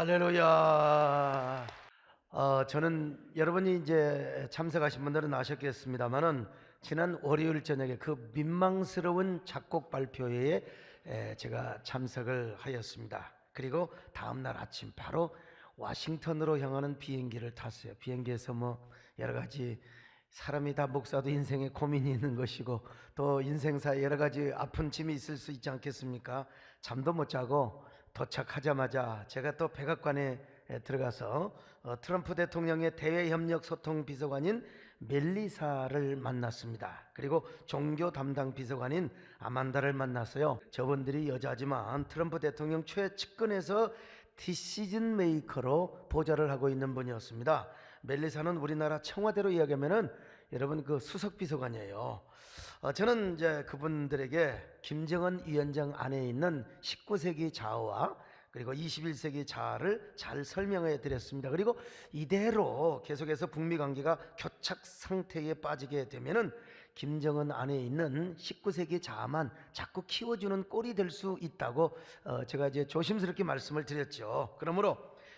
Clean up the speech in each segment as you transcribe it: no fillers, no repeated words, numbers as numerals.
할렐루야. 저는 여러분이 이제 참석하신 분들은 아셨겠습니다만은 지난 월요일 저녁에 그 민망스러운 작곡 발표회에 제가 참석을 하였습니다. 그리고 다음날 아침 바로 워싱턴으로 향하는 비행기를 탔어요. 비행기에서 뭐 여러 가지 사람이 다 목사도 인생에 고민이 있는 것이고 또 인생사에 여러 가지 아픈 짐이 있을 수 있지 않겠습니까? 잠도 못 자고 도착하자마자 제가 또 백악관에 들어가서 트럼프 대통령의 대외협력소통 비서관인 멜리사를 만났습니다. 그리고 종교 담당 비서관인 아만다를 만났어요. 저분들이 여자지만 트럼프 대통령 최측근에서 디시즌 메이커로 보좌를 하고 있는 분이었습니다. 멜리사는 우리나라 청와대로 이야기하면은 여러분 그 수석 비서관이에요. 저는 이제 그분들에게 김정은 위원장 안에 있는 19세기 자아와 그리고 21세기 자아를 잘 설명해 드렸습니다. 그리고 이대로 계속해서 북미 관계가 교착 상태에 빠지게 되면은 김정은 안에 있는 19세기 자아만 자꾸 키워주는 꼴이 될 수 있다고 제가 이제 조심스럽게 말씀을 드렸죠. 그러므로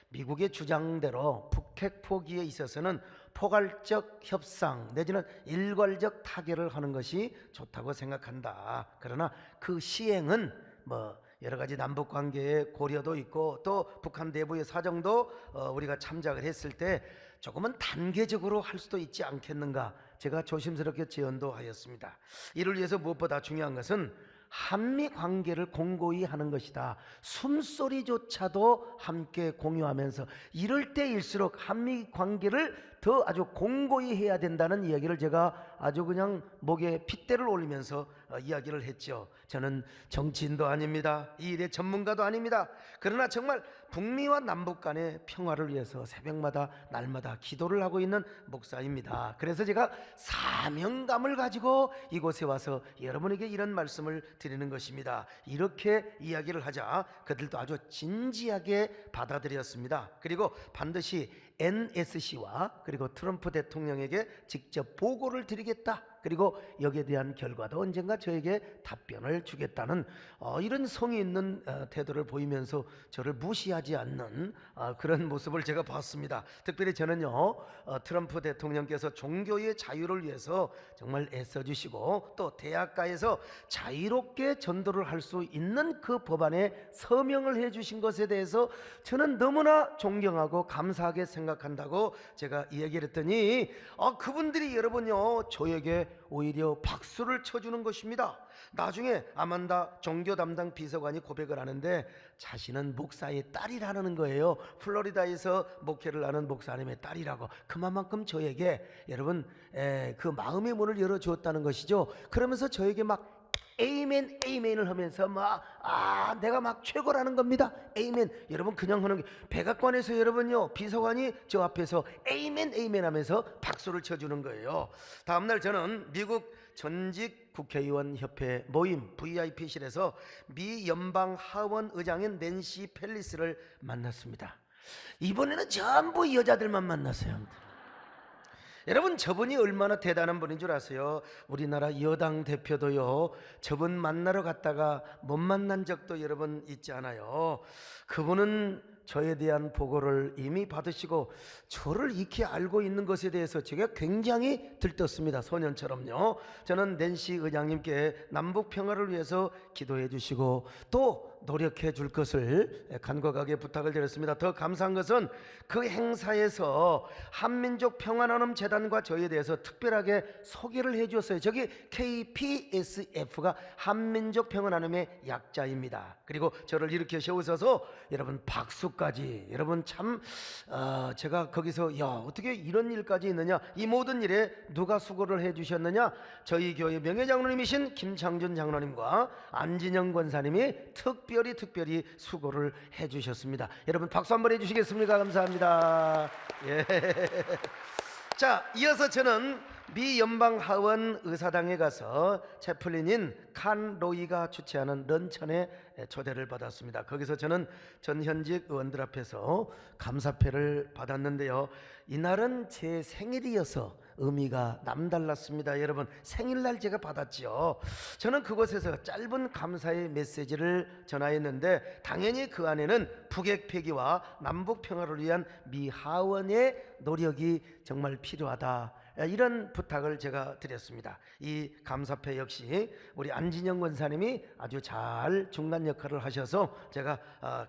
미국의 주장대로 북핵 포기에 있어서는 포괄적 협상 내지는 일괄적 타결을 하는 것이 좋다고 생각한다. 그러나 그 시행은 뭐 여러 가지 남북 관계의 고려도 있고 또 북한 내부의 사정도 우리가 참작을 했을 때 조금은 단계적으로 할 수도 있지 않겠는가, 제가 조심스럽게 제언도 하였습니다. 이를 위해서 무엇보다 중요한 것은 한미 관계를 공고히 하는 것이다. 숨소리조차도 함께 공유하면서 이럴 때일수록 한미 관계를 더 아주 공고히 해야 된다는 이야기를 제가 아주 그냥 목에 핏대를 올리면서 이야기를 했죠. 저는 정치인도 아닙니다. 이 일의 전문가도 아닙니다. 그러나 정말 북미와 남북 간의 평화를 위해서 새벽마다 날마다 기도를 하고 있는 목사입니다. 그래서 제가 사명감을 가지고 이곳에 와서 여러분에게 이런 말씀을 드리는 것입니다. 이렇게 이야기를 하자 그들도 아주 진지하게 받아들였습니다. 그리고 반드시 NSC와 그리고 트럼프 대통령에게 직접 보고를 드리겠다. 그리고 여기에 대한 결과도 언젠가 저에게 답변을 주겠다는 이런 성의 있는 태도를 보이면서 저를 무시하지 않는 그런 모습을 제가 봤습니다. 특별히 저는요, 트럼프 대통령께서 종교의 자유를 위해서 정말 애써주시고 또 대학가에서 자유롭게 전도를 할 수 있는 그 법안에 서명을 해주신 것에 대해서 저는 너무나 존경하고 감사하게 생각한다고 제가 이야기를 했더니 그분들이 여러분요 저에게 오히려 박수를 쳐주는 것입니다. 나중에 아만다 종교 담당 비서관이 고백을 하는데 자신은 목사의 딸이라는 거예요. 플로리다에서 목회를 하는 목사님의 딸이라고. 그만큼 저에게 여러분 그 마음의 문을 열어주었다는 것이죠. 그러면서 저에게 막 에이멘 에이멘을 하면서 내가 막 최고라는 겁니다. 에이멘. 여러분 그냥 하는 게 백악관에서 여러분요 비서관이 저 앞에서 에이멘 에이멘 하면서 박수를 쳐주는 거예요. 다음날 저는 미국 전직 국회의원 협회 모임 VIP실에서 미 연방 하원 의장인 낸시 펠리스를 만났습니다. 이번에는 전부 여자들만 만났어요. 여러분 저분이 얼마나 대단한 분인 줄 아세요? 우리나라 여당 대표도요 저분 만나러 갔다가 못 만난 적도 여러분 있지 않아요? 그분은 저에 대한 보고를 이미 받으시고 저를 익히 알고 있는 것에 대해서 제가 굉장히 들떴습니다. 소년처럼요. 저는 낸시 의장님께 남북 평화를 위해서 기도해 주시고 또 노력해 줄 것을 간곡하게 부탁을 드렸습니다. 더 감사한 것은 그 행사에서 한민족 평화나눔 재단과 저에 대해서 특별하게 소개를 해 주었어요. 저기 KPSF가 한민족 평화나눔의 약자입니다. 그리고 저를 이렇게 세우셔서 여러분 박수까지. 여러분 참 제가 거기서 야 어떻게 이런 일까지 있느냐, 이 모든 일에 누가 수고를 해 주셨느냐, 저희 교회 명예장로님이신 김창준 장로님과 안진영 권사님이 특별히 수고를 해 주셨습니다. 여러분 박수 한번 해 주시겠습니까? 감사합니다. 예. 자, 이어서 저는 미 연방 하원 의사당에 가서 채플린인 칸 로이가 주최하는 런천에 초대를 받았습니다. 거기서 저는 전현직 의원들 앞에서 감사패를 받았는데요, 이날은 제 생일이어서 의미가 남달랐습니다. 여러분, 생일날 제가 받았죠. 저는 그곳에서 짧은 감사의 메시지를 전하였는데 당연히 그 안에는 북핵 폐기와 남북 평화를 위한 미하원의 노력이 정말 필요하다, 이런 부탁을 제가 드렸습니다. 이 감사패 역시 우리 안진영 권사님이 아주 잘 중간 역할을 하셔서 제가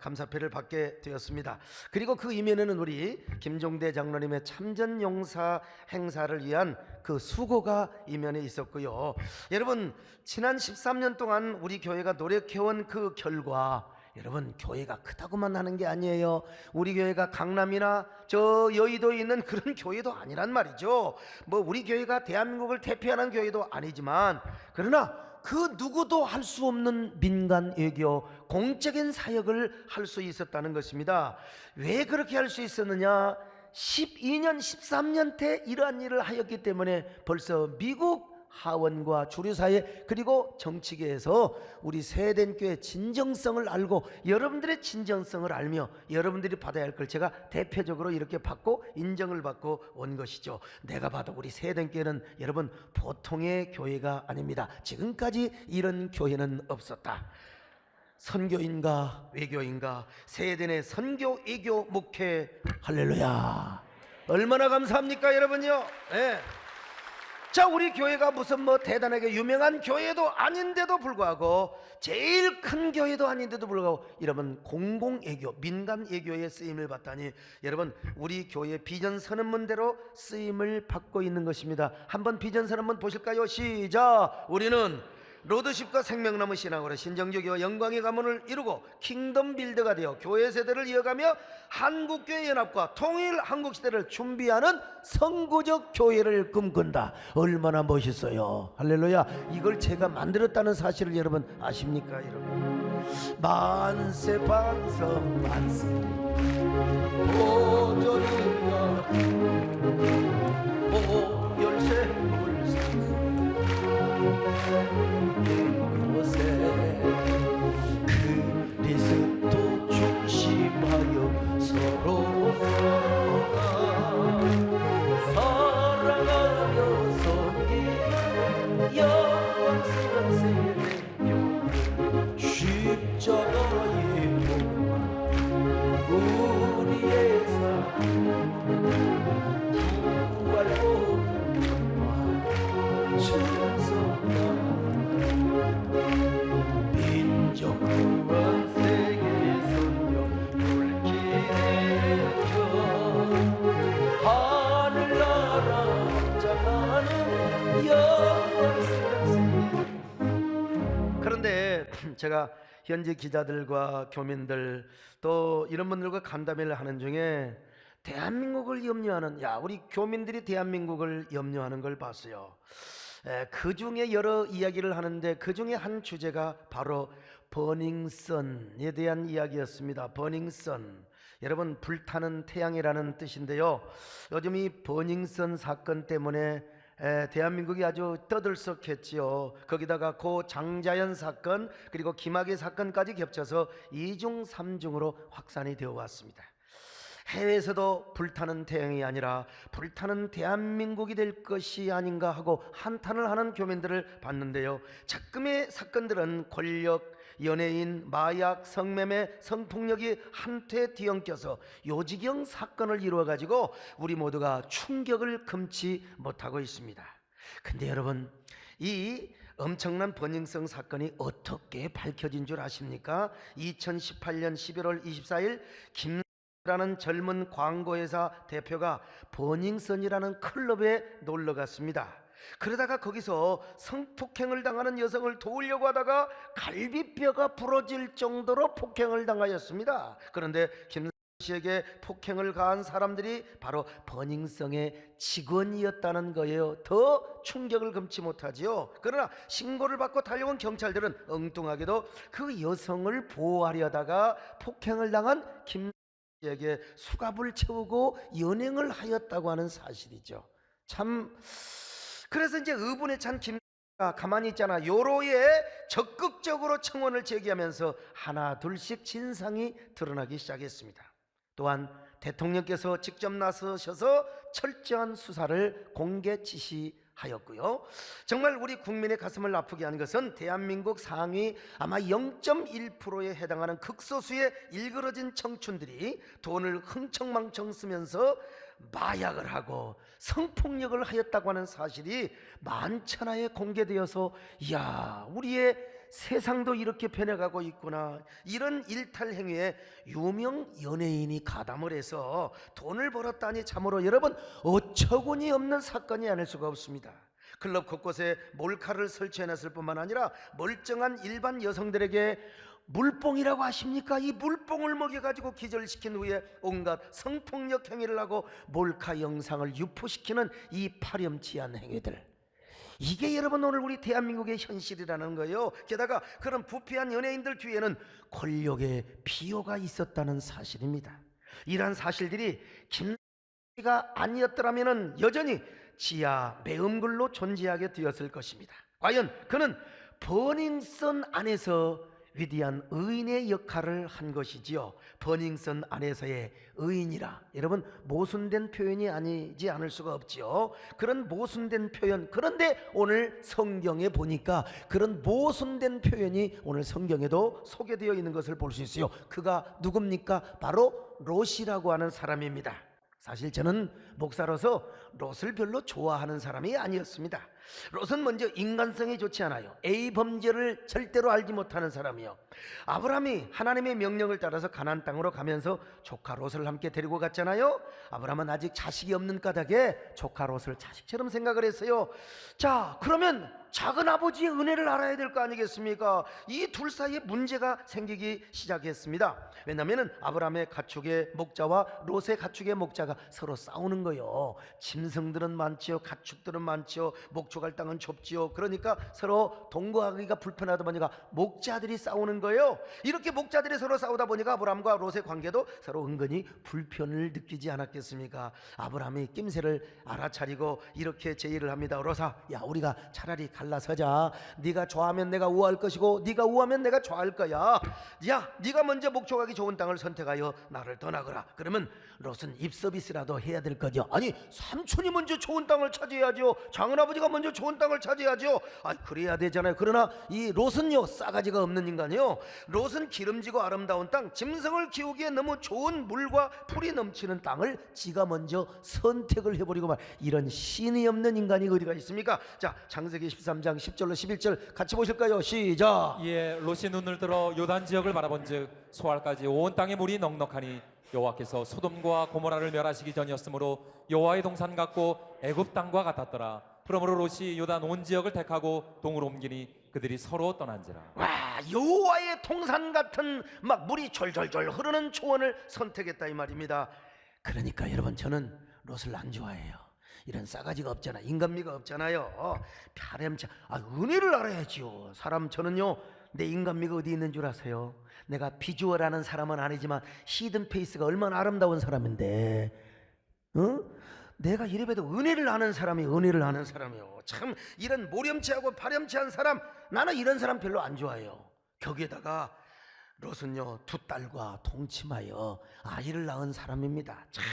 감사패를 받게 되었습니다. 그리고 그 이면에는 우리 김종대 장로님의 참전용사 행사를 위한 그 수고가 이면에 있었고요. 여러분, 지난 13년 동안 우리 교회가 노력해온 그 결과, 여러분, 교회가 크다고만 하는 게 아니에요. 우리 교회가 강남이나 저 여의도에 있는 그런 교회도 아니란 말이죠. 뭐 우리 교회가 대한민국을 대표하는 교회도 아니지만, 그러나 그 누구도 할 수 없는 민간 외교, 공적인 사역을 할 수 있었다는 것입니다. 왜 그렇게 할 수 있었느냐? 12년 13년 때 이러한 일을 하였기 때문에 벌써 미국 하원과 주류사회 그리고 정치계에서 우리 세덴교의 진정성을 알고, 여러분들의 진정성을 알며 여러분들이 받아야 할 걸 제가 대표적으로 이렇게 받고 인정을 받고 온 것이죠. 내가 봐도 우리 세덴교회는 여러분 보통의 교회가 아닙니다. 지금까지 이런 교회는 없었다. 선교인가 외교인가, 세덴의 선교 외교 목회, 할렐루야, 얼마나 감사합니까 여러분요. 네. 자, 우리 교회가 무슨 뭐 대단하게 유명한 교회도 아닌데도 불구하고, 제일 큰 교회도 아닌데도 불구하고 여러분 공공외교, 민간외교에 쓰임을 받다니, 여러분 우리 교회 비전 선언문대로 쓰임을 받고 있는 것입니다. 한번 비전 선언문 보실까요? 시작. 우리는 로드십과 생명나무 신앙으로 신정교회와 영광의 가문을 이루고 킹덤 빌드가 되어 교회 세대를 이어가며 한국교회 연합과 통일 한국시대를 준비하는 선구적 교회를 꿈꾼다. 얼마나 멋있어요. 할렐루야. 이걸 제가 만들었다는 사실을 여러분 아십니까? 여러분, 만세 반성 만세 오전인가 오열세 물상 곳에 그리스도 중심하여 서로 사랑하며 섬기는 영광스러운 세계교 십자가의 복 우리의 삶 구할고 민족구원 세계 선교 불길의 교 하늘나라 확장하는 영광스러운. 그런데 제가 현지 기자들과 교민들 또 이런 분들과 간담회를 하는 중에 대한민국을 염려하는, 우리 교민들이 대한민국을 염려하는 걸 봤어요. 그 중에 여러 이야기를 하는데 그 중에 한 주제가 바로 버닝썬에 대한 이야기였습니다. 버닝썬, 여러분 불타는 태양이라는 뜻인데요. 요즘 이 버닝썬 사건 때문에 대한민국이 아주 떠들썩했지요. 거기다가 고 장자연 사건 그리고 김학의 사건까지 겹쳐서 이중 삼중으로 확산이 되어 왔습니다. 해외에서도 불타는 태양이 아니라 불타는 대한민국이 될 것이 아닌가 하고 한탄을 하는 교민들을 봤는데요. 작금의 사건들은 권력, 연예인, 마약, 성매매, 성폭력이 한테 뒤엉켜서 요지경 사건을 이루어가지고 우리 모두가 충격을 금치 못하고 있습니다. 근데 여러분, 이 엄청난 버닝썬 사건이 어떻게 밝혀진 줄 아십니까? 2018년 11월 24일 라는 젊은 광고회사 대표가 버닝썬이라는 클럽에 놀러 갔습니다. 그러다가 거기서 성폭행을 당하는 여성을 도우려고 하다가 갈비뼈가 부러질 정도로 폭행을 당하였습니다. 그런데 김 씨에게 폭행을 가한 사람들이 바로 버닝썬의 직원이었다는 거예요. 더 충격을 금치 못하지요. 그러나 신고를 받고 달려온 경찰들은 엉뚱하게도 그 여성을 보호하려다가 폭행을 당한 김 에게 수갑을 채우고 연행을 하였다고 하는 사실이죠. 참, 그래서 이제 의분에 찬 김가 가만히 있잖아. 요로에 적극적으로 청원을 제기하면서 하나 둘씩 진상이 드러나기 시작했습니다. 또한 대통령께서 직접 나서셔서 철저한 수사를 공개 지시하였고요. 정말 우리 국민의 가슴을 아프게 한 것은 대한민국 상위 아마 0.1%에 해당하는 극소수의 일그러진 청춘들이 돈을 흥청망청 쓰면서 마약을 하고 성폭력을 하였다고 하는 사실이 만천하에 공개되어서, 이야, 우리의 세상도 이렇게 변해가고 있구나. 이런 일탈 행위에 유명 연예인이 가담을 해서 돈을 벌었다니 참으로 여러분 어처구니 없는 사건이 아닐 수가 없습니다. 클럽 곳곳에 몰카를 설치해놨을 뿐만 아니라 멀쩡한 일반 여성들에게 물뽕이라고 아십니까? 이 물뽕을 먹여가지고 기절시킨 후에 온갖 성폭력 행위를 하고 몰카 영상을 유포시키는 이 파렴치한 행위들, 이게 여러분 오늘 우리 대한민국의 현실이라는 거예요. 게다가 그런 부패한 연예인들 뒤에는 권력의 비호가 있었다는 사실입니다. 이러한 사실들이 김씨가 아니었더라면 여전히 지하 매음글로 존재하게 되었을 것입니다. 과연 그는 버닝썬 안에서 위대한 의인의 역할을 한 것이지요. 버닝썬 안에서의 의인이라, 여러분 모순된 표현이 아니지 않을 수가 없지요. 그런 모순된 표현, 그런데 오늘 성경에 보니까 그런 모순된 표현이 오늘 성경에도 소개되어 있는 것을 볼 수 있어요. 그가 누굽니까? 바로 롯이라고 하는 사람입니다. 사실 저는 목사로서 롯을 별로 좋아하는 사람이 아니었습니다. 롯은 먼저 인간성이 좋지 않아요. A 범죄를 절대로 알지 못하는 사람이요. 아브라함이 하나님의 명령을 따라서 가나안 땅으로 가면서 조카 롯을 함께 데리고 갔잖아요. 아브라함은 아직 자식이 없는 까닭에 조카 롯을 자식처럼 생각을 했어요. 자, 그러면 작은 아버지의 은혜를 알아야 될 거 아니겠습니까? 이 둘 사이에 문제가 생기기 시작했습니다. 왜냐하면 아브라함의 가축의 목자와 롯의 가축의 목자가 서로 싸우는 거예요. 짐승들은 많지요, 가축들은 많지요, 목축할 땅은 좁지요. 그러니까 서로 동거하기가 불편하다 보니까 목자들이 싸우는 거예요. 이렇게 목자들이 서로 싸우다 보니까 아브라함과 롯의 관계도 서로 은근히 불편을 느끼지 않았겠습니까? 아브라함이 낌새를 알아차리고 이렇게 제의를 합니다. 롯아, 야, 우리가 차라리 갈라서자. 네가 좋아하면 내가 우할 것이고 네가 우하면 내가 좋아할 거야. 야, 네가 먼저 목축하기 좋은 땅을 선택하여 나를 떠나거라. 그러면 롯은 입서비스라도 해야 될 거죠. 아니, 삼촌이 먼저 좋은 땅을 차지해야죠. 장은아버지가 먼저 좋은 땅을 차지해야죠. 아, 그래야 되잖아요. 그러나 이 롯은요, 싸가지가 없는 인간이요. 롯은 기름지고 아름다운 땅, 짐승을 키우기에 너무 좋은 물과 풀이 넘치는 땅을 지가 먼저 선택을 해버리고 말, 이런 신이 없는 인간이 어디가 있습니까? 자, 창세기 13장 10절로 11절 같이 보실까요? 시작. 이에 롯이 눈을 들어 요단 지역을 바라본즉 소알까지 온 땅에 물이 넉넉하니 여호와께서 소돔과 고모라를 멸하시기 전이었으므로 여호와의 동산 같고 애굽 땅과 같았더라. 그러므로 롯이 요단 온 지역을 택하고 동으로 옮기니 그들이 서로 떠난지라. 와, 여호와의 동산 같은 막 물이 졸졸졸 흐르는 초원을 선택했다 이 말입니다. 그러니까 여러분, 저는 롯을 안 좋아해요. 이런 싸가지가 없잖아, 인간미가 없잖아요. 파렴치, 은혜를 알아야지요. 사람, 저는요, 내 인간미가 어디 있는 줄 아세요? 내가 비주얼하는 사람은 아니지만 히든 페이스가 얼마나 아름다운 사람인데, 내가 이래봬도 은혜를 아는 사람이 은혜를 아는 사람이요. 참, 이런 모렴치하고 파렴치한 사람, 나는 이런 사람 별로 안 좋아해요. 거기에다가 롯은요, 두 딸과 동침하여 아이를 낳은 사람입니다. 참,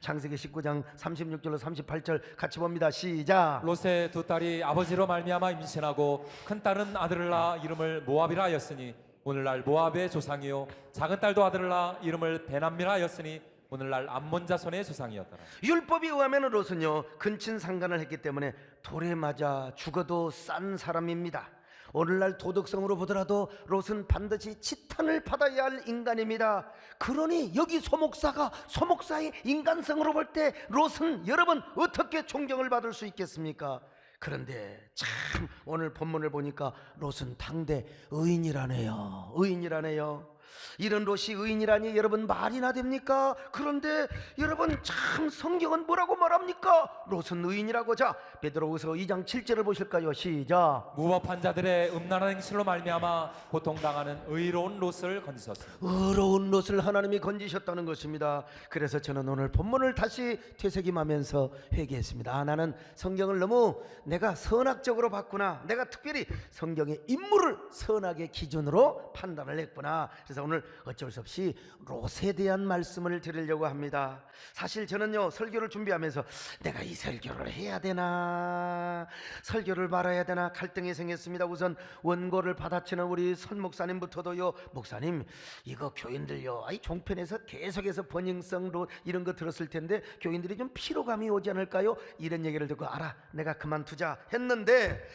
창세기 19장 36절로 38절 같이 봅니다. 시작. 롯의 두 딸이 아버지로 말미암아 임신하고 큰 딸은 아들을 낳아 이름을 모압이라 하였으니 오늘날 모압의 조상이요, 작은 딸도 아들을 낳아 이름을 베남미라 하였으니 오늘날 암몬 자손의 조상이었더라. 율법에 의하면 롯은요, 근친상간을 했기 때문에 돌에 맞아 죽어도 싼 사람입니다. 오늘날 도덕성으로 보더라도 롯은 반드시 치탄을 받아야 할 인간입니다. 그러니 여기 소목사의 인간성으로 볼 때 롯은 여러분 어떻게 존경을 받을 수 있겠습니까? 그런데 참, 오늘 본문을 보니까 롯은 당대 의인이라네요. 의인이라네요. 이런 롯이 의인이라니 여러분 말이나 됩니까? 그런데 여러분, 참, 성경은 뭐라고 말합니까? 롯은 의인이라고. 자, 베드로후서 2장 7절을 보실까요? 시작. 무법한 자들의 음란한 행실로 말미암아 고통당하는 의로운 롯을 건지셨습니다. 의로운 롯을 하나님이 건지셨다는 것입니다. 그래서 저는 오늘 본문을 다시 되새김하면서 회개했습니다. 나는 성경을 너무 내가 선악적으로 봤구나. 내가 특별히 성경의 인물을 선악의 기준으로 판단을 했구나. 그래서 그래서 오늘 어쩔 수 없이 롯에 대한 말씀을 드리려고 합니다. 사실 저는요, 설교를 준비하면서 내가 이 설교를 해야 되나 설교를 말아야 되나 갈등이 생겼습니다. 우선 원고를 받아치는 우리 선 목사님부터도요, 목사님 이거 교인들요, 아이 종편에서 계속해서 번영성 이런 거 들었을 텐데 교인들이 좀 피로감이 오지 않을까요? 이런 얘기를 듣고 알아, 내가 그만두자 했는데,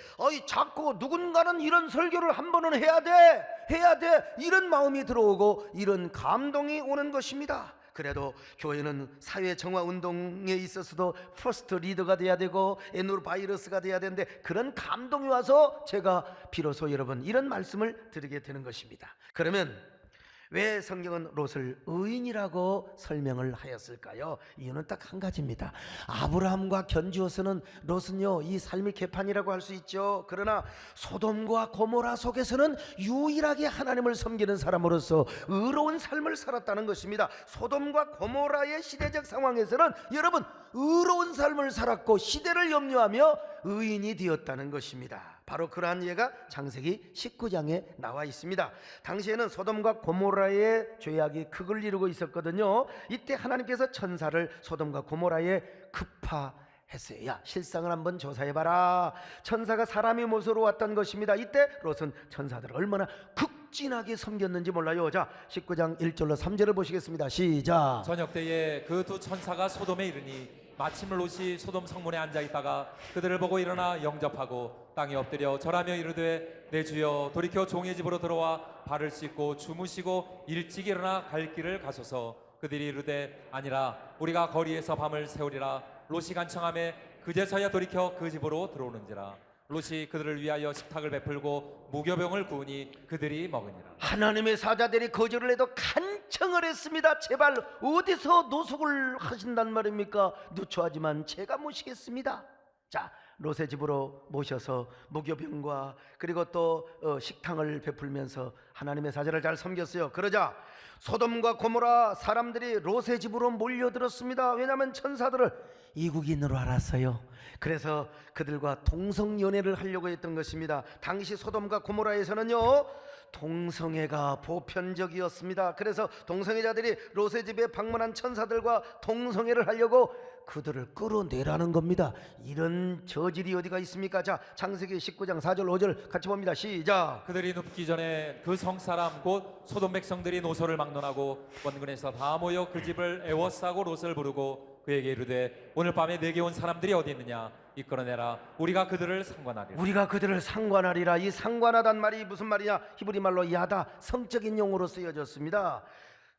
자꾸 누군가는 이런 설교를 한 번은 해야 돼 이런 마음이 들어오고 이런 감동이 오는 것입니다. 그래도 교회는 사회 정화 운동에 있어서도 퍼스트 리더가 돼야 되고 에누르 바이러스가 돼야 되는데, 그런 감동이 와서 제가 비로소 여러분 이런 말씀을 드리게 되는 것입니다. 그러면 왜 성경은 롯을 의인이라고 설명을 하였을까요? 이유는 딱 한 가지입니다. 아브라함과 견주어서는 롯은요, 이 삶의 개판이라고 할 수 있죠. 그러나 소돔과 고모라 속에서는 유일하게 하나님을 섬기는 사람으로서 의로운 삶을 살았다는 것입니다. 소돔과 고모라의 시대적 상황에서는 여러분 의로운 삶을 살았고 시대를 염려하며 의인이 되었다는 것입니다. 바로 그러한 예가 창세기 19장에 나와 있습니다. 당시에는 소돔과 고모라의 죄악이 극을 이루고 있었거든요. 이때 하나님께서 천사를 소돔과 고모라에 급파했어요. 야, 실상을 한번 조사해봐라. 천사가 사람의 모습으로 왔던 것입니다. 이때 롯은 천사들을 얼마나 극진하게 섬겼는지 몰라요. 자, 19장 1절로 3절을 보시겠습니다. 시작. 저녁 때에 그 두 천사가 소돔에 이르니 마침 롯이 소돔 성문에 앉아 있다가 그들을 보고 일어나 영접하고 땅에 엎드려 절하며 이르되 내 주여 돌이켜 종의 집으로 들어와 발을 씻고 주무시고 일찍 일어나 갈 길을 가소서. 그들이 이르되 아니라 우리가 거리에서 밤을 새우리라. 롯이 간청하매 그제서야 돌이켜 그 집으로 들어오는지라. 롯이 그들을 위하여 식탁을 베풀고 무교병을 구우니 그들이 먹으니라. 하나님의 사자들이 거절을 해도 간청을 했습니다. 제발 어디서 노숙을 하신단 말입니까? 누추하지만 제가 모시겠습니다. 자, 롯의 집으로 모셔서 무교병과 그리고 또 식탕을 베풀면서 하나님의 사자를 잘 섬겼어요. 그러자 소돔과 고모라 사람들이 롯의 집으로 몰려들었습니다. 왜냐하면 천사들을 이국인으로 알았어요. 그래서 그들과 동성연애를 하려고 했던 것입니다. 당시 소돔과 고모라에서는요, 동성애가 보편적이었습니다. 그래서 동성애자들이 롯의 집에 방문한 천사들과 동성애를 하려고 그들을 끌어내라는 겁니다. 이런 저질이 어디가 있습니까? 자, 창세기 19장 4절 5절 같이 봅니다. 시작. 그들이 눕기 전에 그 성사람 곧 소돔 백성들이 노소를 막론하고 원근에서 다 모여 그 집을 애워싸고 롯을 부르고 그에게 이르되 오늘 밤에 내게 온 사람들이 어디 있느냐 이끌어내라. 우리가 그들을 상관하리라. 우리가 그들을 상관하리라. 이 상관하단 말이 무슨 말이냐? 히브리 말로 야다, 성적인 용어로 쓰여졌습니다.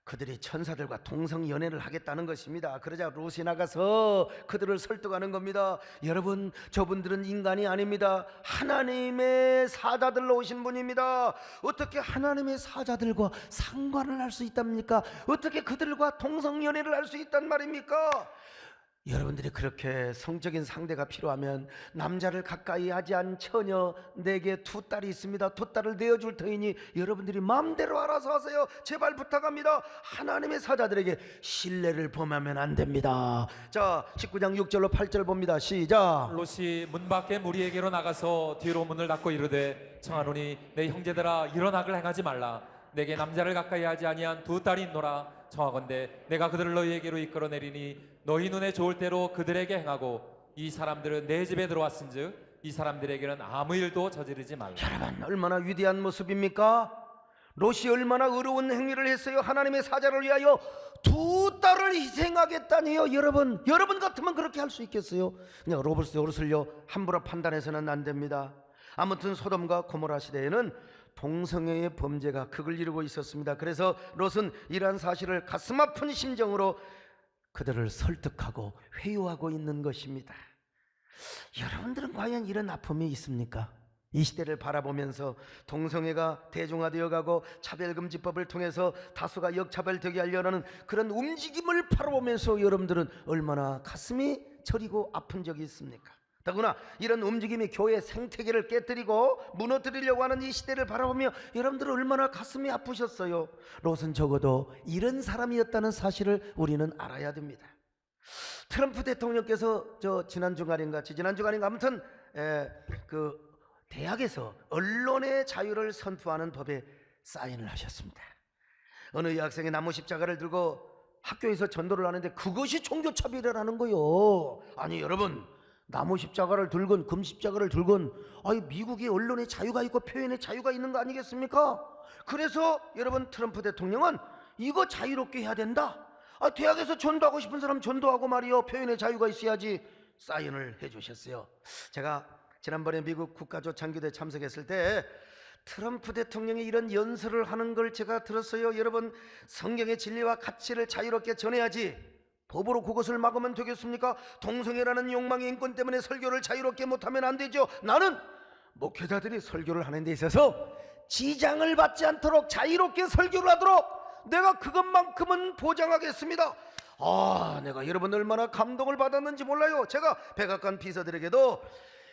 그들이 천사들과 동성연애를 하겠다는 것입니다. 그러자 롯이 나가서 그들을 설득하는 겁니다. 여러분, 저분들은 인간이 아닙니다. 하나님의 사자들로 오신 분입니다. 어떻게 하나님의 사자들과 상관을 할 수 있답니까? 어떻게 그들과 동성연애를 할 수 있단 말입니까? 여러분들이 그렇게 성적인 상대가 필요하면 남자를 가까이 하지 않은 처녀, 내게 두 딸이 있습니다. 두 딸을 내어줄 터이니 여러분들이 마음대로 알아서 하세요. 제발 부탁합니다. 하나님의 사자들에게 신뢰를 범하면 안 됩니다. 자, 19장 6절로 8절 봅니다. 시작. 롯이 문 밖에 무리에게로 나가서 뒤로 문을 닫고 이르되 청하노니 내 형제들아 이런 악을 행하지 말라. 내게 남자를 가까이 하지 아니한 두 딸이 있노라. 청하건대 내가 그들을 너희에게로 이끌어내리니 너희 눈에 좋을 대로 그들에게 행하고 이 사람들은 내 집에 들어왔은즉 이 사람들에게는 아무 일도 저지르지 말라. 여러분, 얼마나 위대한 모습입니까? 롯이 얼마나 의로운 행위를 했어요. 하나님의 사자를 위하여 두 딸을 희생하겠다니요. 여러분 같으면 그렇게 할 수 있겠어요? 그냥 롯을요 함부로 판단해서는 안 됩니다. 아무튼 소돔과 고모라 시대에는 동성애의 범죄가 극을 이루고 있었습니다. 그래서 롯은 이러한 사실을 가슴 아픈 심정으로 그들을 설득하고 회유하고 있는 것입니다. 여러분들은 과연 이런 아픔이 있습니까? 이 시대를 바라보면서 동성애가 대중화되어 가고 차별금지법을 통해서 다수가 역차별되게 하려는 그런 움직임을 바라보면서 여러분들은 얼마나 가슴이 저리고 아픈 적이 있습니까? 더구나 이런 움직임이 교회 생태계를 깨뜨리고 무너뜨리려고 하는 이 시대를 바라보며 여러분들은 얼마나 가슴이 아프셨어요. 롯은 적어도 이런 사람이었다는 사실을 우리는 알아야 됩니다. 트럼프 대통령께서 지난 주간인가 아무튼 그 대학에서 언론의 자유를 선포하는 법에 사인을 하셨습니다. 어느 여학생이 나무 십자가를 들고 학교에서 전도를 하는데 그것이 종교차별이라는 거요. 아니 여러분, 나무 십자가를 들건 금 십자가를 들건 미국이 언론의 자유가 있고 표현의 자유가 있는 거 아니겠습니까? 그래서 여러분, 트럼프 대통령은 이거 자유롭게 해야 된다. 대학에서 전도하고 싶은 사람 전도하고 말이요, 표현의 자유가 있어야지, 사인을 해주셨어요. 제가 지난번에 미국 국가조창기도에 참석했을 때 트럼프 대통령이 이런 연설을 하는 걸 제가 들었어요. 여러분, 성경의 진리와 가치를 자유롭게 전해야지 법으로 그것을 막으면 되겠습니까? 동성애라는 욕망의 인권 때문에 설교를 자유롭게 못하면 안 되죠. 나는 목회자들이 설교를 하는 데 있어서 지장을 받지 않도록 자유롭게 설교를 하도록 내가 그것만큼은 보장하겠습니다. 내가 여러분 얼마나 감동을 받았는지 몰라요. 제가 백악관 비서들에게도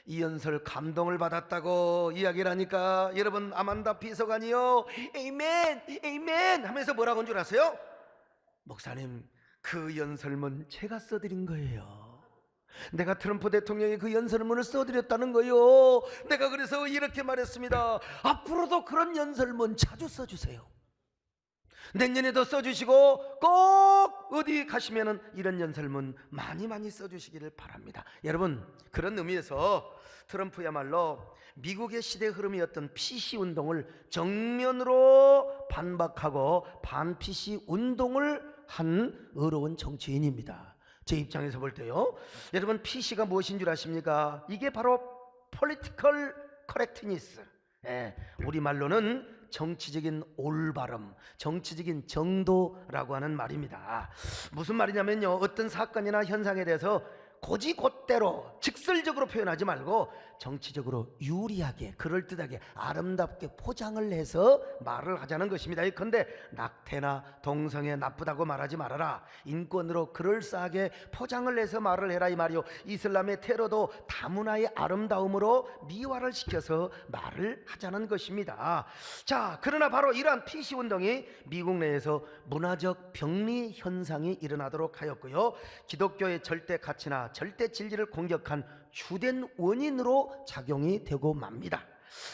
이 연설 감동을 받았다고 이야기를 하니까 여러분, 아만다 비서관이요, 에이멘 에이멘 하면서 뭐라고 한 줄 아세요? 목사님, 그 연설문 제가 써드린 거예요. 내가 트럼프 대통령이 그 연설문을 써드렸다는 거예요. 내가 그래서 이렇게 말했습니다. 앞으로도 그런 연설문 자주 써주세요. 내년에도 써주시고 꼭 어디 가시면은 이런 연설문 많이 많이 써주시기를 바랍니다. 여러분, 그런 의미에서 트럼프야말로 미국의 시대 흐름이었던 PC 운동을 정면으로 반박하고 반 PC 운동을 한 의로운 정치인입니다. 제 입장에서 볼 때요, 여러분, PC가 무엇인 줄 아십니까? 이게 바로 Political Correctness, 우리말로는 정치적인 올바름, 정치적인 정도라고 하는 말입니다. 무슨 말이냐면요, 어떤 사건이나 현상에 대해서 고지곧대로 직설적으로 표현하지 말고 정치적으로 유리하게, 그럴듯하게, 아름답게 포장을 해서 말을 하자는 것입니다. 그런데 낙태나 동성애 나쁘다고 말하지 말아라, 인권으로 그럴싸하게 포장을 해서 말을 해라, 이 말이요. 이슬람의 테러도 다문화의 아름다움으로 미화를 시켜서 말을 하자는 것입니다. 자, 그러나 바로 이러한 PC 운동이 미국 내에서 문화적 병리 현상이 일어나도록 하였고요, 기독교의 절대 가치나 절대 진리를 공격한 주된 원인으로 작용이 되고 맙니다.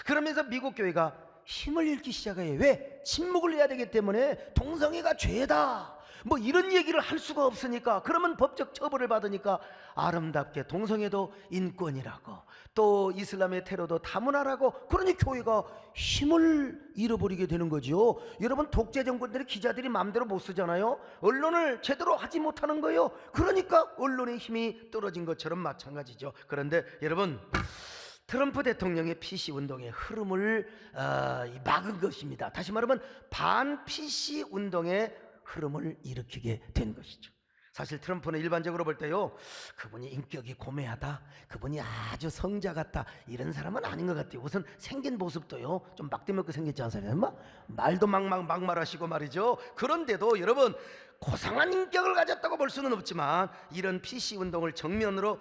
그러면서 미국 교회가 힘을 잃기 시작해요. 왜? 침묵을 해야 되기 때문에. 동성애가 죄다, 뭐 이런 얘기를 할 수가 없으니까. 그러면 법적 처벌을 받으니까 아름답게 동성애도 인권이라고, 또 이슬람의 테러도 다문화라고, 그러니 교회가 힘을 잃어버리게 되는 거죠. 여러분, 독재 정권들이 기자들이 마음대로 못 쓰잖아요. 언론을 제대로 하지 못하는 거예요. 그러니까 언론의 힘이 떨어진 것처럼 마찬가지죠. 그런데 여러분, 트럼프 대통령의 PC 운동의 흐름을 막은 것입니다. 다시 말하면 반 PC 운동의 흐름을 일으키게 된 것이죠. 사실 트럼프는 일반적으로 볼 때요, 그분이 인격이 고매하다, 그분이 아주 성자 같다, 이런 사람은 아닌 것 같아요. 우선 생긴 모습도요, 좀 막대먹고 생겼지 않습니까? 말도 막말하시고 말이죠. 그런데도 여러분, 고상한 인격을 가졌다고 볼 수는 없지만 이런 PC 운동을 정면으로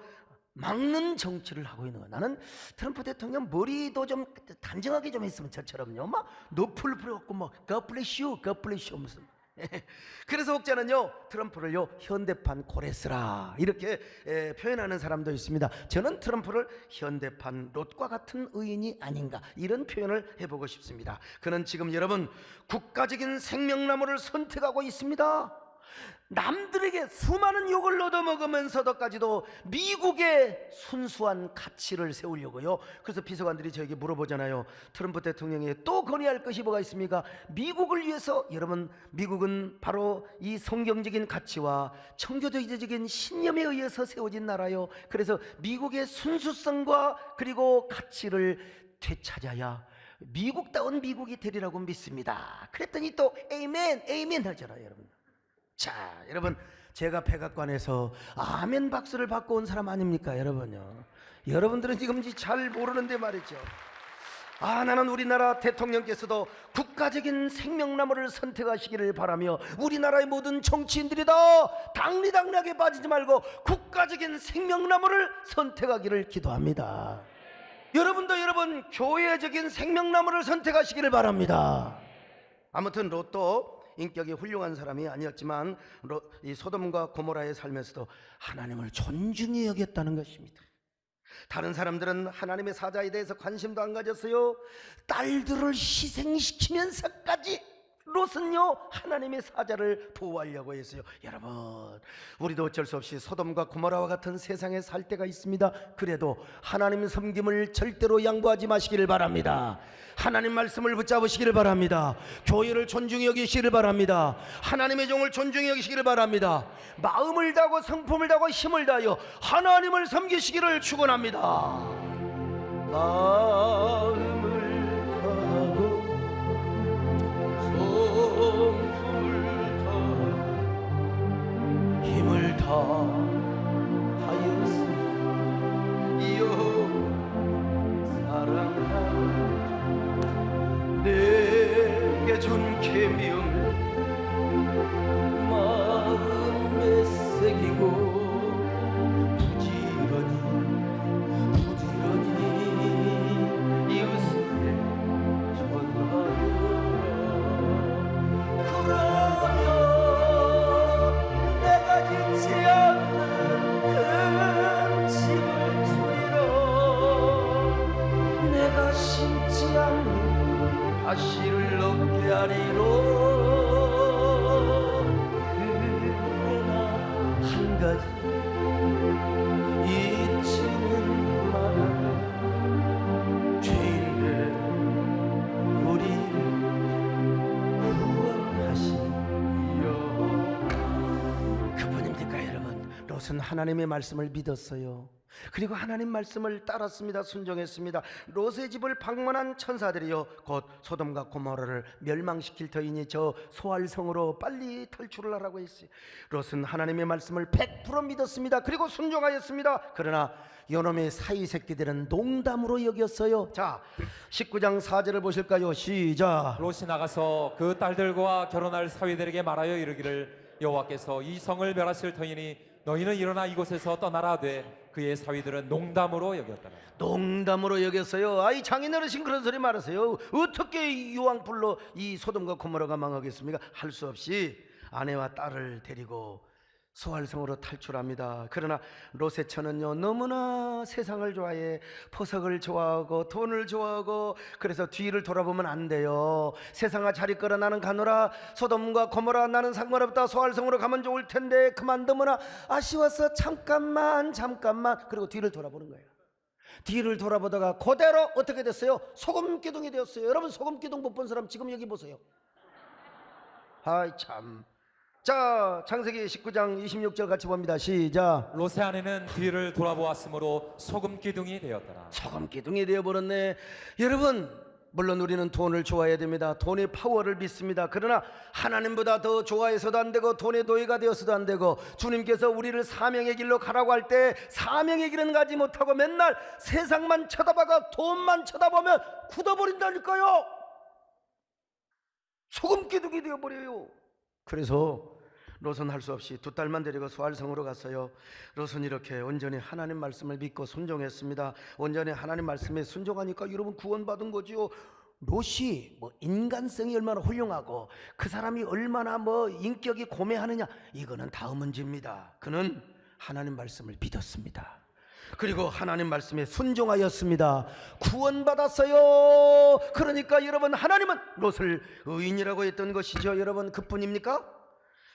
막는 정치를 하고 있는 거예요. 나는 트럼프 대통령 머리도 좀 단정하게 좀 했으면 저처럼요, 막 너풀 부려갖고 뭐 God bless you, God bless you 무슨. 그래서 혹자는요, 트럼프를요 현대판 고레스라 이렇게 표현하는 사람도 있습니다. 저는 트럼프를 현대판 롯과 같은 의인이 아닌가, 이런 표현을 해보고 싶습니다. 그는 지금 여러분, 국가적인 생명나무를 선택하고 있습니다. 남들에게 수많은 욕을 얻어먹으면서도까지도 미국의 순수한 가치를 세우려고요. 그래서 비서관들이 저에게 물어보잖아요. 트럼프 대통령이 또 건의할 것이 뭐가 있습니까? 미국을 위해서. 여러분, 미국은 바로 이 성경적인 가치와 청교도적인 신념에 의해서 세워진 나라요. 그래서 미국의 순수성과 그리고 가치를 되찾아야 미국다운 미국이 되리라고 믿습니다. 그랬더니 또 에이멘 에이멘 하잖아요, 여러분. 자, 여러분, 제가 백악관에서 아멘 박수를 받고 온 사람 아닙니까, 여러분요? 여러분들은 지금 잘 모르는데 말이죠. 나는 우리나라 대통령께서도 국가적인 생명나무를 선택하시기를 바라며, 우리나라의 모든 정치인들이다 당리당략에 빠지지 말고 국가적인 생명나무를 선택하기를 기도합니다. 여러분도 여러분 교회적인 생명나무를 선택하시기를 바랍니다. 아무튼 롯도 인격이 훌륭한 사람이 아니었지만 이 소돔과 고모라에 살면서도 하나님을 존중히 여겼다는 것입니다. 다른 사람들은 하나님의 사자에 대해서 관심도 안 가졌어요. 딸들을 희생시키면서까지 롯은요 하나님의 사자를 보호하려고 했어요. 여러분, 우리도 어쩔 수 없이 소돔과 고모라와 같은 세상에 살 때가 있습니다. 그래도 하나님 섬김을 절대로 양보하지 마시기를 바랍니다. 하나님 말씀을 붙잡으시기를 바랍니다. 교회를 존중히 여기시기를 바랍니다. 하나님의 종을 존중히 여기시기를 바랍니다. 마음을 다하고 성품을 다하고 힘을 다하여 하나님을 섬기시기를 축원합니다. 마음을 다하고 성품을 다하고 힘을 다하여서 사랑하라. 내게 준 계명을 마음에 새기고 부지런히 이웃에게 전하여라. 그러면 내가 짓지 않는 큰 집을 주리라. 내가 심지 않는 가시를 얻게 하리로. 그러나 한 가지 잊지는 말아라. 죄인된 우리를 구원하시리여. 그분입니까 여러분? 롯은 하나님의 말씀을 믿었어요. 그리고 하나님 말씀을 따랐습니다. 순종했습니다. 롯의 집을 방문한 천사들이요 곧 소돔과 고모라를 멸망시킬 터이니 저 소알성으로 빨리 탈출을 하라고 했어요. 롯은 하나님의 말씀을 100% 믿었습니다. 그리고 순종하였습니다. 그러나 요놈의 사이새끼들은 농담으로 여겼어요. 자, 19장 4절을 보실까요? 시작. 롯이 나가서 그 딸들과 결혼할 사위들에게 말하여 이르기를 여호와께서 이 성을 멸하실 터이니 너희는 일어나 이곳에서 떠나라 하되 그의 사위들은 농담으로 여겼더라. 농담으로 여겼어요. 아이 장인어르신 그런 소리 말하세요. 어떻게 유황불로 이 소돔과 고모라가 망하겠습니까? 할 수 없이 아내와 딸을 데리고 소알성으로 탈출합니다. 그러나 롯의 처는요 너무나 세상을 좋아해 포석을 좋아하고 돈을 좋아하고 그래서 뒤를 돌아보면 안 돼요. 세상아 잘 있거라 나는 가노라. 소돔과 고모라 나는 상관없다. 소알성으로 가면 좋을 텐데 그만두거나 아쉬워서 잠깐만 그리고 뒤를 돌아보는 거예요. 뒤를 돌아보다가 그대로 어떻게 됐어요? 소금기둥이 되었어요. 여러분 소금기둥 못 본 사람 지금 여기 보세요. 아이 참. 자, 창세기 19장 26절 같이 봅니다. 시작. 롯의 아내는 뒤를 돌아보았으므로 소금 기둥이 되었더라. 소금 기둥이 되어버렸네. 여러분, 물론 우리는 돈을 좋아해야 됩니다. 돈의 파워를 믿습니다. 그러나 하나님보다 더 좋아해서도 안 되고 돈의 노예가 되어서도 안 되고 주님께서 우리를 사명의 길로 가라고 할 때 사명의 길은 가지 못하고 맨날 세상만 쳐다봐가 돈만 쳐다보면 굳어버린다니까요. 소금 기둥이 되어버려요. 그래서 롯은 할 수 없이 두 딸만 데리고 소알성으로 갔어요. 롯은 이렇게 온전히 하나님 말씀을 믿고 순종했습니다. 온전히 하나님 말씀에 순종하니까 여러분 구원받은 거지요. 롯이 인간성이 얼마나 훌륭하고 그 사람이 얼마나 인격이 고매하느냐 이거는 다음 문제입니다. 그는 하나님 말씀을 믿었습니다. 그리고 하나님 말씀에 순종하였습니다. 구원받았어요. 그러니까 여러분 하나님은 롯을 의인이라고 했던 것이죠. 여러분 그뿐입니까?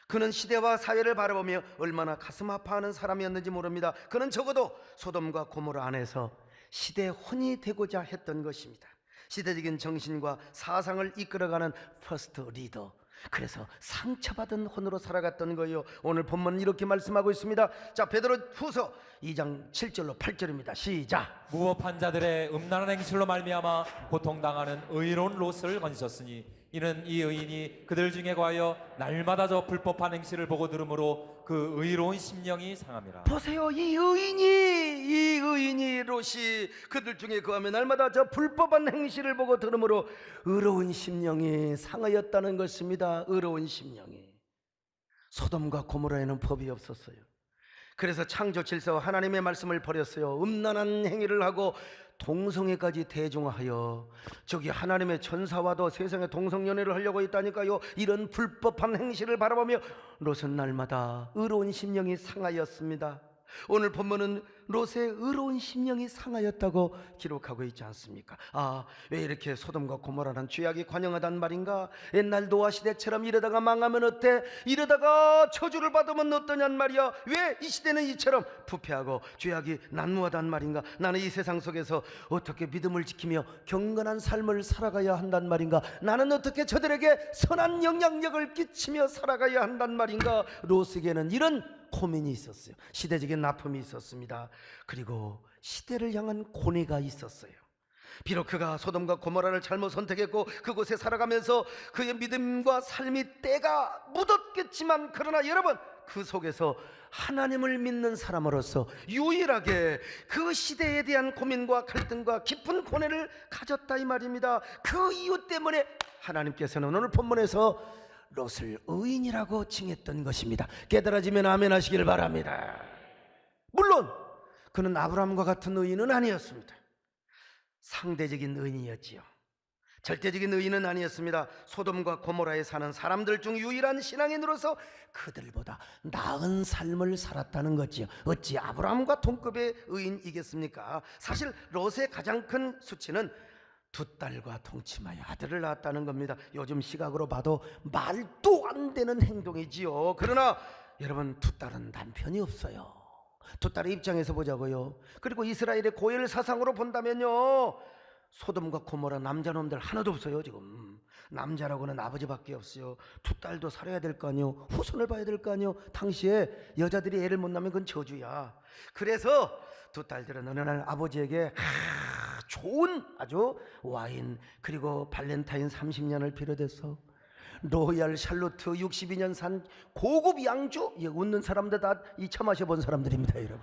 그는 시대와 사회를 바라보며 얼마나 가슴 아파하는 사람이었는지 모릅니다. 그는 적어도 소돔과 고모라 안에서 시대의 혼이 되고자 했던 것입니다. 시대적인 정신과 사상을 이끌어가는 퍼스트 리더. 그래서 상처받은 혼으로 살아갔던 거예요. 오늘 본문은 이렇게 말씀하고 있습니다. 자, 베드로 후서 2장 7절로 8절입니다. 시작. 무법한 자들의 음란한 행실로 말미암아 고통당하는 의로운 롯을 건지셨으니 이는 이 의인이 그들 중에 과하여 날마다 저 불법한 행실을 보고 들으므로 그 의로운 심령이 상함이라. 보세요. 이 의인이 롯이 그들 중에 거하며 날마다 저 불법한 행실을 보고 들으므로 의로운 심령이 상하였다는 것입니다. 의로운 심령이. 소돔과 고모라에는 법이 없었어요. 그래서 창조 질서와 하나님의 말씀을 버렸어요. 음란한 행위를 하고 동성애까지 대중화하여 저기 하나님의 천사와도 세상에 동성연애를 하려고 했다니까요. 이런 불법한 행실을 바라보며 롯은 날마다 의로운 심령이 상하였습니다. 오늘 본문은 롯의 의로운 심령이 상하였다고 기록하고 있지 않습니까? 아, 왜 이렇게 소돔과 고모라는 죄악이 관영하단 말인가? 옛날 노아 시대처럼 이러다가 망하면 어때? 이러다가 저주를 받으면 어떠냔 말이야. 왜 이 시대는 이처럼 부패하고 죄악이 난무하단 말인가? 나는 이 세상 속에서 어떻게 믿음을 지키며 경건한 삶을 살아가야 한단 말인가? 나는 어떻게 저들에게 선한 영향력을 끼치며 살아가야 한단 말인가? 롯에게는 이런 고민이 있었어요. 시대적인 납품이 있었습니다. 그리고 시대를 향한 고뇌가 있었어요. 비록 그가 소돔과 고모라를 잘못 선택했고 그곳에 살아가면서 그의 믿음과 삶이 때가 묻었겠지만, 그러나 여러분, 그 속에서 하나님을 믿는 사람으로서 유일하게 그 시대에 대한 고민과 갈등과 깊은 고뇌를 가졌다 이 말입니다. 그 이유 때문에 하나님께서는 오늘 본문에서 롯을 의인이라고 칭했던 것입니다. 깨달아지면 아멘 하시길 바랍니다. 물론 그는 아브라함과 같은 의인은 아니었습니다. 상대적인 의인이었지요. 절대적인 의인은 아니었습니다. 소돔과 고모라에 사는 사람들 중 유일한 신앙인으로서 그들보다 나은 삶을 살았다는 거지요. 어찌 아브라함과 동급의 의인이겠습니까? 사실 롯의 가장 큰 수치는 두 딸과 동침하여 아들을 낳았다는 겁니다. 요즘 시각으로 봐도 말도 안 되는 행동이지요. 그러나 여러분, 두 딸은 남편이 없어요. 두 딸의 입장에서 보자고요. 그리고 이스라엘의 고열 사상으로 본다면요, 소돔과 고모라 남자놈들 하나도 없어요. 지금 남자라고는 아버지밖에 없어요. 두 딸도 살아야 될 거 아니요, 후손을 봐야 될 거 아니요. 당시에 여자들이 애를 못 낳으면 그건 저주야. 그래서 두 딸들은 어느 날 아버지에게 좋은 아주 와인, 그리고 발렌타인 30년을 비롯해서 로얄 샬로트 62년 산 고급 양주, 웃는 사람들 다 이 차 마셔본 사람들입니다, 여러분.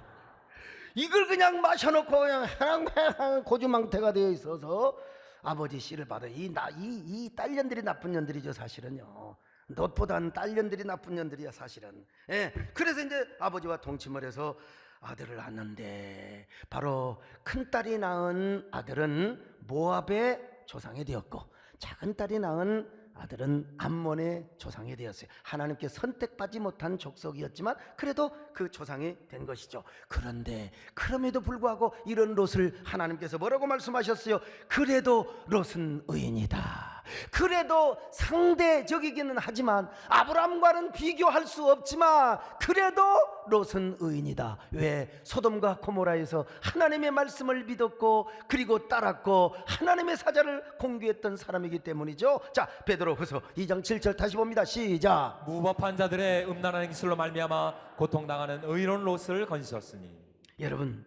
이걸 그냥 마셔놓고 그냥 고주망태가 되어 있어서 아버지 씨를 받아. 이 딸년들이 나쁜 년들이죠, 사실은요. 롯보다는 딸년들이 나쁜 년들이야, 사실은. 예. 그래서 이제 아버지와 동침을 해서 아들을 낳았는데, 바로 큰딸이 낳은 아들은 모압의 조상이 되었고 작은 딸이 낳은 아들은 암몬의 조상이 되었어요. 하나님께 선택받지 못한 족속이었지만 그래도 그 조상이 된 것이죠. 그런데 그럼에도 불구하고 이런 롯을 하나님께서 뭐라고 말씀하셨어요? 그래도 롯은 의인이다. 그래도 상대적이기는 하지만, 아브라함과는 비교할 수 없지만 그래도 롯은 의인이다. 왜? 소돔과 고모라에서 하나님의 말씀을 믿었고 그리고 따랐고 하나님의 사자를 공개했던 사람이기 때문이죠. 자, 베드로후서 2장 7절 다시 봅니다. 시작. 무법한 자들의 음란한 행실로 말미암아 고통당하는 의로운 롯을 건지셨으니. 여러분,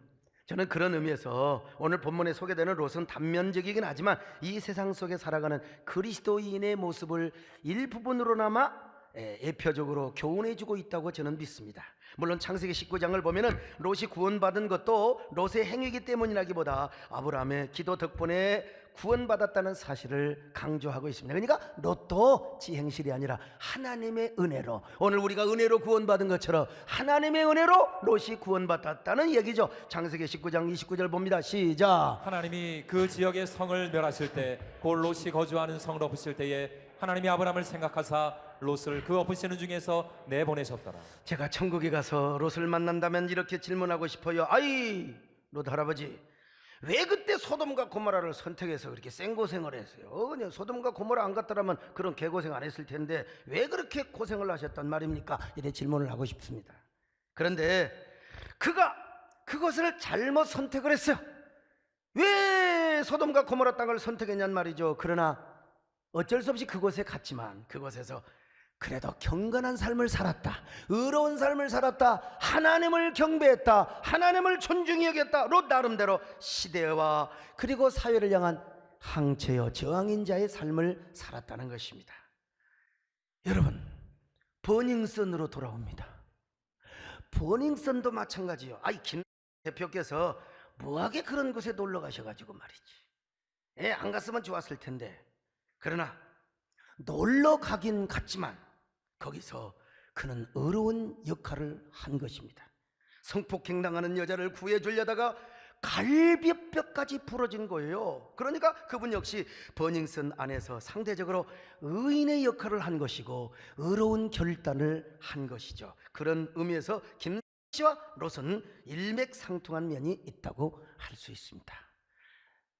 저는 그런 의미에서 오늘 본문에 소개되는 롯은 단면적이긴 하지만 이 세상 속에 살아가는 그리스도인의 모습을 일부분으로나마 예표적으로 교훈해주고 있다고 저는 믿습니다. 물론 창세기 19장을 보면은 롯이 구원받은 것도 롯의 행위이기 때문이라기보다 아브라함의 기도 덕분에 구원받았다는 사실을 강조하고 있습니다. 그러니까 롯도 지 행실이 아니라 하나님의 은혜로, 오늘 우리가 은혜로 구원받은 것처럼 하나님의 은혜로 롯이 구원받았다는 얘기죠. 창세기 19장 29절 봅니다. 시작. 하나님이 그 지역의 성을 멸하실 때, 곧 롯이 거주하는 성을 엎으실 때에 하나님이 아브라함을 생각하사 롯을 그 엎으시는 중에서 내보내셨더라. 제가 천국에 가서 롯을 만난다면 이렇게 질문하고 싶어요. 아이, 롯 할아버지, 왜 그때 소돔과 고모라를 선택해서 그렇게 생고생을 했어요? 그냥 소돔과 고모라 안 갔더라면 그런 개고생 안 했을 텐데 왜 그렇게 고생을 하셨단 말입니까? 이래 질문을 하고 싶습니다. 그런데 그가 그것을 잘못 선택을 했어요. 왜 소돔과 고모라 땅을 선택했냔 말이죠. 그러나 어쩔 수 없이 그곳에 갔지만 그곳에서 그래도 경건한 삶을 살았다, 의로운 삶을 살았다, 하나님을 경배했다, 하나님을 존중히 여겼다. 롯 나름대로 시대와 그리고 사회를 향한 항체여 저항인 자의 삶을 살았다는 것입니다. 여러분, 버닝썬으로 돌아옵니다. 버닝썬도 마찬가지요. 아이, 김 대표께서 뭐하게 그런 곳에 놀러 가셔가지고 말이지, 안 갔으면 좋았을 텐데. 그러나 놀러 가긴 갔지만 거기서 그는 어려운 역할을 한 것입니다. 성폭행당하는 여자를 구해주려다가 갈비뼈까지 부러진 거예요. 그러니까 그분 역시 버닝썬 안에서 상대적으로 의인의 역할을 한 것이고 어려운 결단을 한 것이죠. 그런 의미에서 씨와 롯은 일맥상통한 면이 있다고 할 수 있습니다.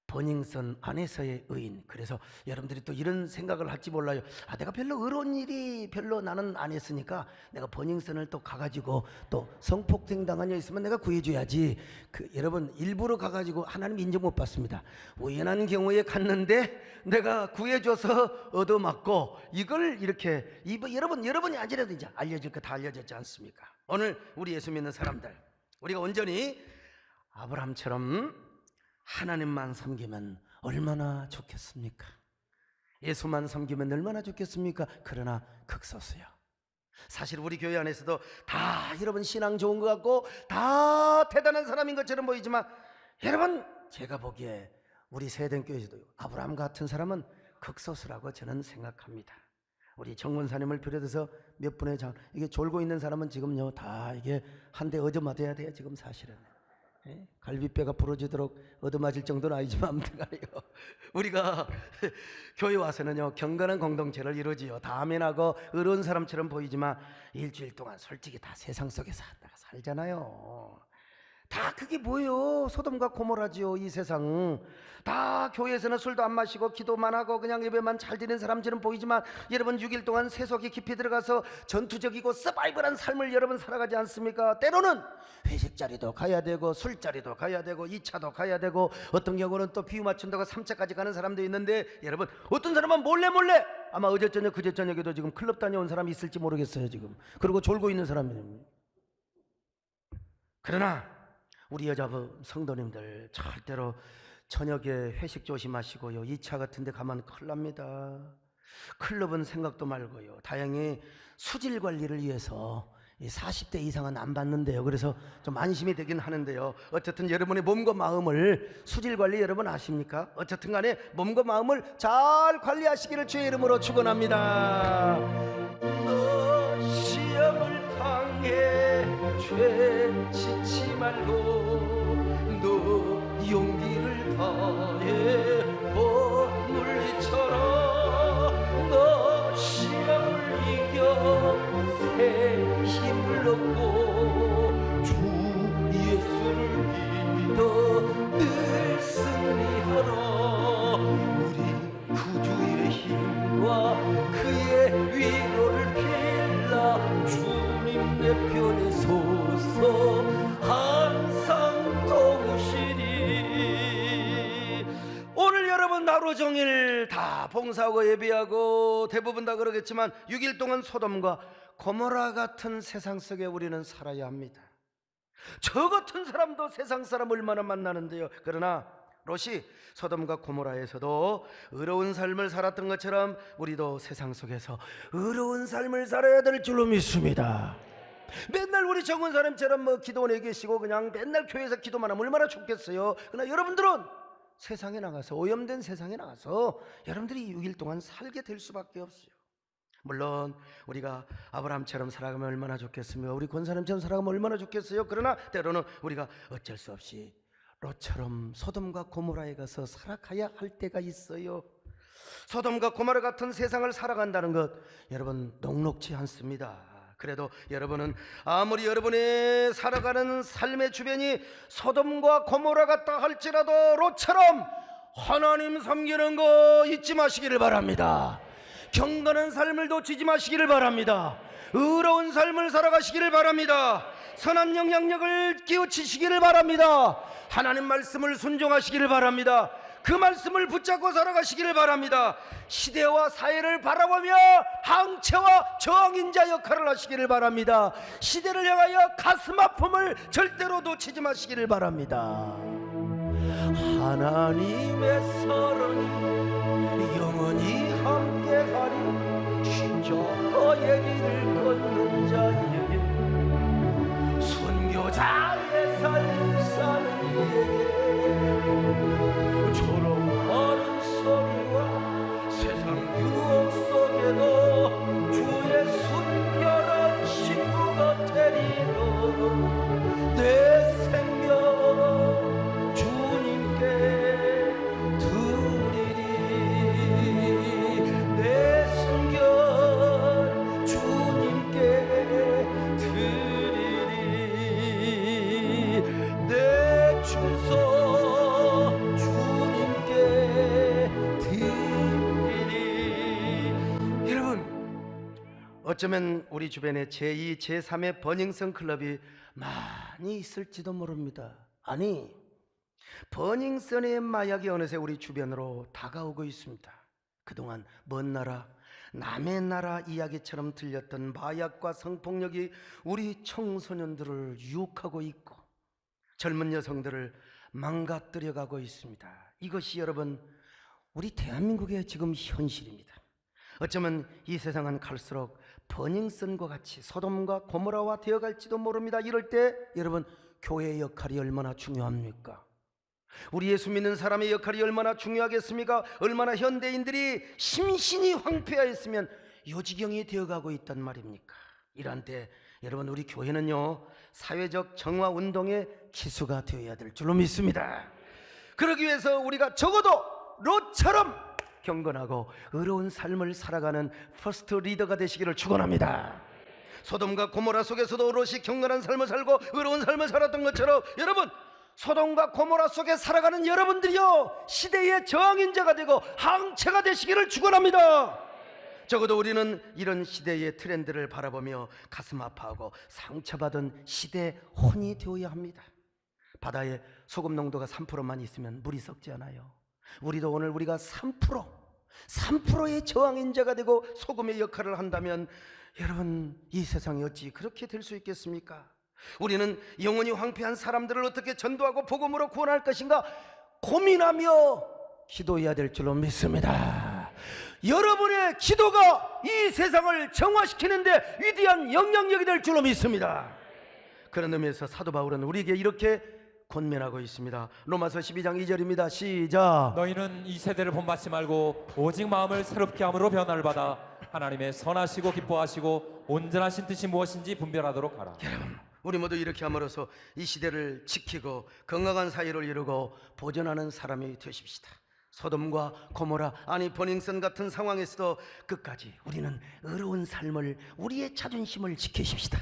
버닝썬 안에서의 의인. 그래서 여러분들이 또 이런 생각을 할지 몰라요. 내가 별로 의로운 일이 별로 나는 안 했으니까 내가 버닝썬을 또 가가지고 또 성폭행 당한 여 있으면 내가 구해줘야지. 여러분, 일부러 가가지고 하나님 인정 못 받습니다. 우연한 경우에 갔는데 내가 구해줘서 얻어맞고 이걸 이렇게 여러분이 아니라도 이제 알려질 거 다 알려졌지 않습니까? 오늘 우리 예수 믿는 사람들, 우리가 온전히 아브라함처럼 하나님만 섬기면 얼마나 좋겠습니까? 예수만 섬기면 얼마나 좋겠습니까? 그러나 극소수요. 사실 우리 교회 안에서도 다 여러분 신앙 좋은 것 같고 다 대단한 사람인 것처럼 보이지만, 여러분 제가 보기에 우리 세den교회에서도 아브라함 같은 사람은 극소수라고 저는 생각합니다. 우리 정문사님을 비롯해서 몇 분의 이게 졸고 있는 사람은 지금요 다 이게 한 대 얻어맞아야 돼요. 지금 사실은 갈비뼈가 부러지도록 얻어맞을 정도는 아니지만 아무튼 간에요, 우리가 교회 와서는요 경건한 공동체를 이루지요. 다 아멘하고 의로운 사람처럼 보이지만 일주일 동안 솔직히 다 세상 속에서 살잖아요. 다 그게 뭐예요? 소돔과 고모라지요. 이 세상 다 교회에서는 술도 안 마시고 기도만 하고 그냥 예배만 잘 드리는 사람처럼 보이지만, 여러분 6일 동안 세속에 깊이 들어가서 전투적이고 서바이벌한 삶을 여러분 살아가지 않습니까? 때로는 회식 자리도 가야 되고 술자리도 가야 되고 2차도 가야 되고 어떤 경우는 또 비유 맞춘다고 3차까지 가는 사람도 있는데, 여러분 어떤 사람은 몰래 아마 어제 저녁 그제 저녁에도 지금 클럽 다녀온 사람이 있을지 모르겠어요 지금. 그리고 졸고 있는 사람이. 그러나 우리 여자분 성도님들 절대로 저녁에 회식 조심하시고요. 2차 같은 데 가면 큰일 납니다. 클럽은 생각도 말고요. 다행히 수질 관리를 위해서 40대 이상은 안 받는데요. 그래서 좀 안심이 되긴 하는데요. 어쨌든 여러분의 몸과 마음을, 수질 관리 여러분 아십니까? 어쨌든 간에 몸과 마음을 잘 관리하시기를 주의 이름으로 축원합니다. 너 시험을 당해 죄 짓지 말고 너 용기를 다해 물리쳐라. 너 시험을 이겨 새 힘을 얻고 주 예수를 믿어 늘 승리하라. 우리 구주의 힘과 그의 위로를 빌라. 주님 내 편에 서서 항상 도우시니. 오늘 여러분 하루 종일 다 봉사하고 예배하고 대부분 다 그러겠지만 6일 동안 소돔과 고모라 같은 세상 속에 우리는 살아야 합니다. 저 같은 사람도 세상 사람 얼마나 만나는데요. 그러나 롯이 소돔과 고모라에서도 의로운 삶을 살았던 것처럼 우리도 세상 속에서 의로운 삶을 살아야 될 줄로 믿습니다. 맨날 우리 정은 사람처럼 기도원에 계시고 그냥 맨날 교회에서 기도만 하면 얼마나 좋겠어요. 그러나 여러분들은 세상에 나가서, 오염된 세상에 나가서 여러분들이 6일 동안 살게 될 수밖에 없어요. 물론 우리가 아브라함처럼 살아가면 얼마나 좋겠으며 우리 권사님처럼 살아가면 얼마나 좋겠어요. 그러나 때로는 우리가 어쩔 수 없이 롯처럼 소돔과 고모라에 가서 살아가야 할 때가 있어요. 소돔과 고모라 같은 세상을 살아간다는 것 여러분 녹록지 않습니다. 그래도 여러분은 아무리 여러분의 살아가는 삶의 주변이 소돔과 고모라 같다 할지라도 롯처럼 하나님 섬기는 거 잊지 마시기를 바랍니다. 경건한 삶을 놓치지 마시기를 바랍니다. 의로운 삶을 살아가시기를 바랍니다. 선한 영향력을 끼우치시기를 바랍니다. 하나님 말씀을 순종하시기를 바랍니다. 그 말씀을 붙잡고 살아가시기를 바랍니다. 시대와 사회를 바라보며 항체와 저항인자 역할을 하시기를 바랍니다. 시대를 향하여 가슴 아픔을 절대로 놓치지 마시기를 바랍니다. 하나님의 사랑이 영원히 함께하리. 십자가의 길을 걷는 자에게 선교자의 삶을 사는 이에게 조롱하는 소리와 세상 유혹 속에도 주의 순결한 친구가 되리라. 내 생명 주님께 드리리. 내 순결 주님께 어쩌면 우리 주변에 제2, 제3의 버닝썬 클럽이 많이 있을지도 모릅니다. 아니, 버닝썬의 마약이 어느새 우리 주변으로 다가오고 있습니다. 그동안 먼 나라, 남의 나라 이야기처럼 들렸던 마약과 성폭력이 우리 청소년들을 유혹하고 있고 젊은 여성들을 망가뜨려 가고 있습니다. 이것이 여러분 우리 대한민국의 지금 현실입니다. 어쩌면 이 세상은 갈수록 버닝썬과 같이 소돔과 고모라와 되어갈지도 모릅니다. 이럴 때 여러분 교회의 역할이 얼마나 중요합니까? 우리 예수 믿는 사람의 역할이 얼마나 중요하겠습니까? 얼마나 현대인들이 심신이 황폐하였으면 요지경이 되어가고 있단 말입니까? 이러한 때 여러분 우리 교회는요 사회적 정화운동의 기수가 되어야 될 줄로 믿습니다. 그러기 위해서 우리가 적어도 롯처럼 경건하고 의로운 삶을 살아가는 퍼스트 리더가 되시기를 축원합니다. 소돔과 고모라 속에서도 오롯이 경건한 삶을 살고 의로운 삶을 살았던 것처럼 여러분 소돔과 고모라 속에 살아가는 여러분들이요 시대의 저항인자가 되고 항체가 되시기를 축원합니다. 적어도 우리는 이런 시대의 트렌드를 바라보며 가슴 아파하고 상처받은 시대 혼이 되어야 합니다. 바다에 소금 농도가 3%만 있으면 물이 썩지 않아요. 우리도 오늘 우리가 3%의 저항인자가 되고 소금의 역할을 한다면 여러분 이 세상이 어찌 그렇게 될 수 있겠습니까? 우리는 영원히 황폐한 사람들을 어떻게 전도하고 복음으로 구원할 것인가 고민하며 기도해야 될 줄로 믿습니다. 여러분의 기도가 이 세상을 정화시키는데 위대한 영향력이 될 줄로 믿습니다. 그런 의미에서 사도 바울은 우리에게 이렇게 권면하고 있습니다. 로마서 12장 2절입니다. 시작. 너희는 이 세대를 본받지 말고 오직 마음을 새롭게 함으로 변화를 받아 하나님의 선하시고 기뻐하시고 온전하신 뜻이 무엇인지 분별하도록 하라. 여러분 우리 모두 이렇게 함으로써 이 시대를 지키고 건강한 사회를 이루고 보존하는 사람이 되십시다. 소돔과 고모라 아니 버닝썬 같은 상황에서도 끝까지 우리는 의로운 삶을 우리의 자존심을 지키십시다.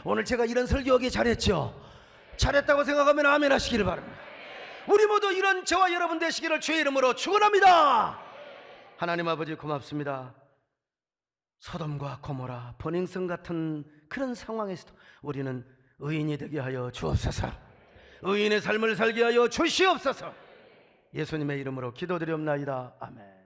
오늘 제가 이런 설교하기 잘했죠? 잘했다고 생각하면 아멘 하시기를 바랍니다. 우리 모두 이런 저와 여러분 되시기를 주의 이름으로 축원합니다. 하나님 아버지 고맙습니다. 소돔과 고모라 버닝썬 같은 그런 상황에서도 우리는 의인이 되게 하여 주옵소서. 의인의 삶을 살게 하여 주시옵소서. 예수님의 이름으로 기도드리옵나이다. 아멘.